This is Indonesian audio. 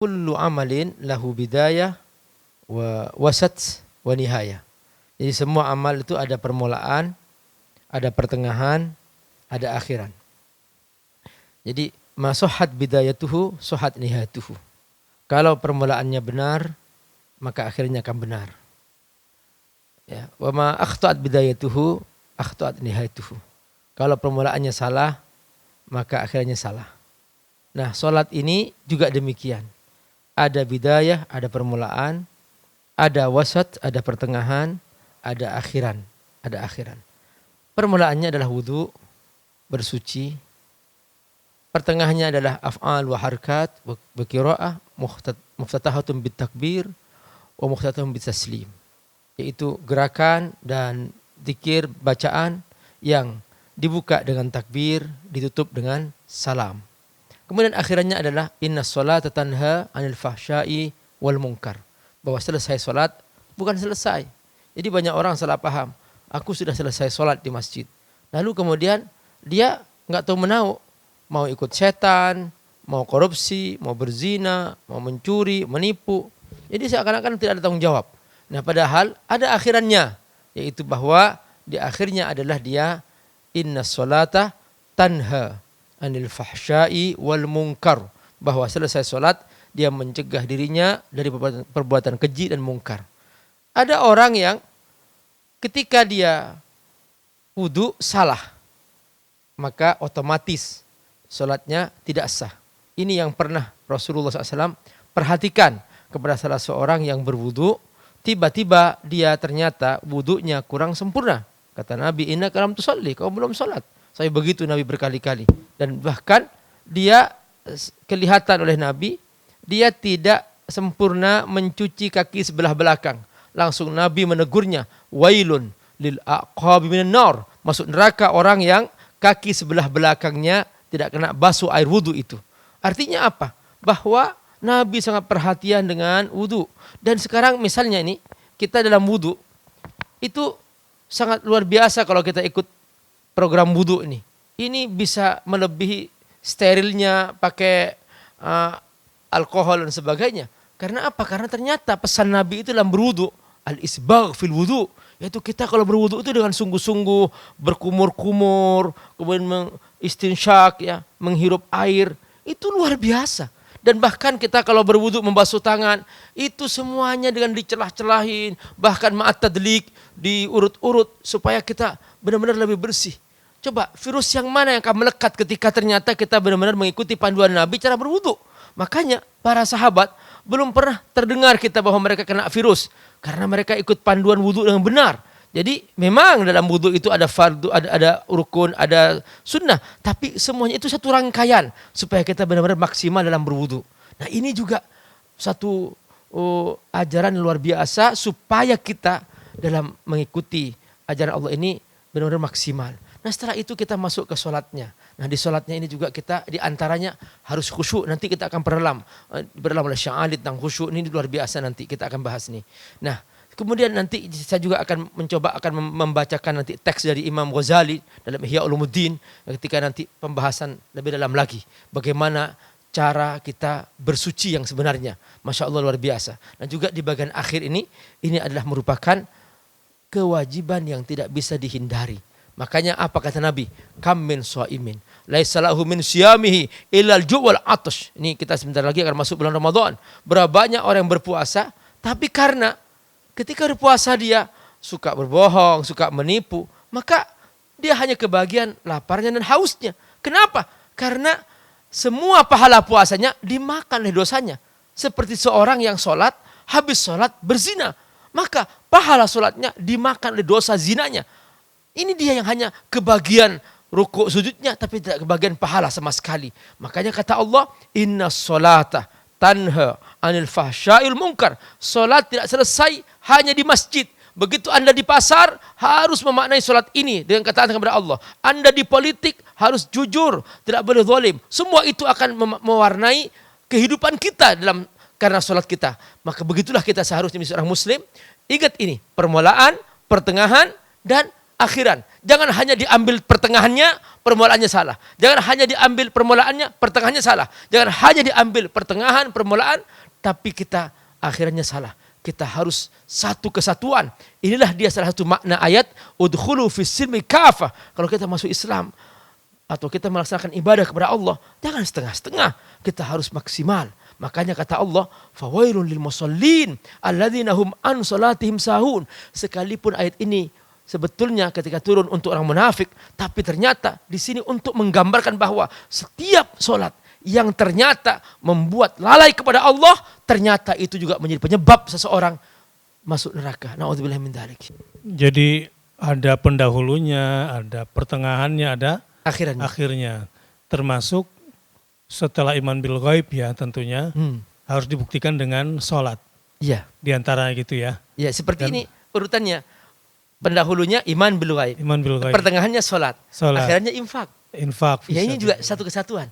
kullu amalin lahu bidayah wa wasat wa nihayah. Jadi semua amal itu ada permulaan, ada pertengahan, ada akhiran. Jadi ma sahhat bidayatuhu sahhat nihayatuhu. Kalau permulaannya benar, maka akhirnya akan benar. Ya, wa ma akhta'at bidayatuhu akhta'at nihayatuhu. Kalau permulaannya salah, maka akhirnya salah. Nah, salat ini juga demikian. Ada bidayah, ada permulaan, ada wasat, ada pertengahan, ada akhiran, ada akhiran. Permulaannya adalah wudu, bersuci. Pertengahannya adalah af'al wa harkat, wa qiraah, muftatahatun bit takbir, wa muftatahatun bit taslim. Yaitu gerakan dan zikir bacaan yang dibuka dengan takbir, ditutup dengan salam. Kemudian akhirannya adalah innas sholata tanha 'anil fahsya'i wal munkar. Bahwa selesai salat bukan selesai. Jadi banyak orang salah paham. Aku sudah selesai salat di masjid. Lalu kemudian dia enggak tahu menahu, mau ikut setan, mau korupsi, mau berzina, mau mencuri, menipu. Jadi seakan-akan tidak ada tanggung jawab. Nah, padahal ada akhirannya, yaitu bahwa di akhirnya adalah dia innas sholata tanha 'anil fahsya'i wal munkar, bahwa selesai salat dia mencegah dirinya dari perbuatan keji dan mungkar. Ada orang yang ketika dia wudu salah, maka otomatis salatnya tidak sah. Ini yang pernah Rasulullah SAW perhatikan kepada salah seorang yang berwudu. Tiba-tiba dia ternyata wudunya kurang sempurna. Kata Nabi, innaka lam tusalli, kau belum salat. Saya begitu Nabi berkali-kali. Dan bahkan dia kelihatan oleh Nabi, dia tidak sempurna mencuci kaki sebelah belakang. Langsung Nabi menegurnya, wailun lil aqabi minan nar. Masuk neraka orang yang kaki sebelah belakangnya tidak kena basuh air wudu itu. Artinya apa? Bahwa Nabi sangat perhatian dengan wudu. Dan sekarang misalnya ini, kita dalam wudu, itu sangat luar biasa kalau kita ikut program wudu ini. Ini bisa melebihi sterilnya pakai alkohol dan sebagainya. Karena apa? Karena ternyata pesan Nabi itu dalam berwudu, al-isbagh fil wudu. Yaitu kita kalau berwudu itu dengan sungguh-sungguh, berkumur-kumur, kemudian mengistinsyak, ya, menghirup air. Itu luar biasa. Dan bahkan kita kalau berwudu membasuh tangan, itu semuanya dengan dicelah-celahin, bahkan ma'at tadlik, diurut-urut supaya kita benar-benar lebih bersih. Coba virus yang mana yang akan melekat ketika ternyata kita benar-benar mengikuti panduan Nabi cara berwudu. Makanya para sahabat belum pernah terdengar kita bahwa mereka kena virus karena mereka ikut panduan wudu dengan benar. Jadi memang dalam wudu itu ada fardu, ada rukun, ada sunnah. Tapi semuanya itu satu rangkaian supaya kita benar-benar maksimal dalam berwudu. Nah ini juga satu ajaran luar biasa supaya kita dalam mengikuti ajaran Allah ini benar-benar maksimal. Nah setelah itu kita masuk ke sholatnya. Nah di sholatnya ini juga kita diantaranya harus khusyuk. Nanti kita akan berdalam oleh sya'alit tentang khusyuk. Ini luar biasa nanti kita akan bahas nih. Nah kemudian nanti saya juga akan mencoba membacakan nanti teks dari Imam Ghazali dalam Ihya Ulumuddin ketika nanti pembahasan lebih dalam lagi bagaimana cara kita bersuci yang sebenarnya. Masya Allah luar biasa. Dan juga di bagian akhir ini adalah merupakan kewajiban yang tidak bisa dihindari. Makanya apa kata Nabi? Kam min shaimin laisa lahu min siyamihi illa al-ju' wal 'atash. Ini kita sebentar lagi akan masuk bulan Ramadan. Berapa banyak orang yang berpuasa tapi karena ketika berpuasa dia suka berbohong, suka menipu, maka dia hanya kebagian laparnya dan hausnya. Kenapa? Karena semua pahala puasanya dimakan oleh dosanya. Seperti seorang yang sholat, habis sholat berzina. Maka pahala sholatnya dimakan oleh dosa zinanya. Ini dia yang hanya kebagian rukuk sujudnya, tapi tidak kebagian pahala sama sekali. Makanya kata Allah, inna sholata tanha anil fahsyail munkar. Solat tidak selesai hanya di masjid. Begitu Anda di pasar harus memaknai solat ini dengan ketaatan kepada Allah. Anda di politik harus jujur, tidak boleh zalim. Semua itu akan mewarnai kehidupan kita karena solat kita. Maka begitulah kita seharusnya menjadi seorang muslim. Ingat ini, permulaan, pertengahan, dan akhiran. Jangan hanya diambil pertengahannya, permulaannya salah. Jangan hanya diambil permulaannya, pertengahannya salah. Jangan hanya diambil pertengahan, permulaan, tapi kita akhirannya salah. Kita harus satu kesatuan. Inilah dia salah satu makna ayat udkhulu fis silmi kafah. Kalau kita masuk Islam atau kita melaksanakan ibadah kepada Allah, jangan setengah-setengah. Kita harus maksimal. Makanya kata Allah, fawailun lil musallin alladzina hum an salatihim sahun. Sekalipun ayat ini sebetulnya ketika turun untuk orang munafik, tapi ternyata di sini untuk menggambarkan bahwa setiap solat yang ternyata membuat lalai kepada Allah, ternyata itu juga menjadi penyebab seseorang masuk neraka. Na'udzubillah min dzalik. Jadi ada pendahulunya, ada pertengahannya, ada akhirnya. Termasuk setelah iman bil ghaib ya tentunya harus dibuktikan dengan sholat. Iya. Di antara gitu ya. Ya seperti ini urutannya. Pendahulunya iman bil ghaib. Iman bil ghaib. Pertengahannya sholat. Sholat. Akhirnya infak. Infak. Ya ini juga satu kesatuan.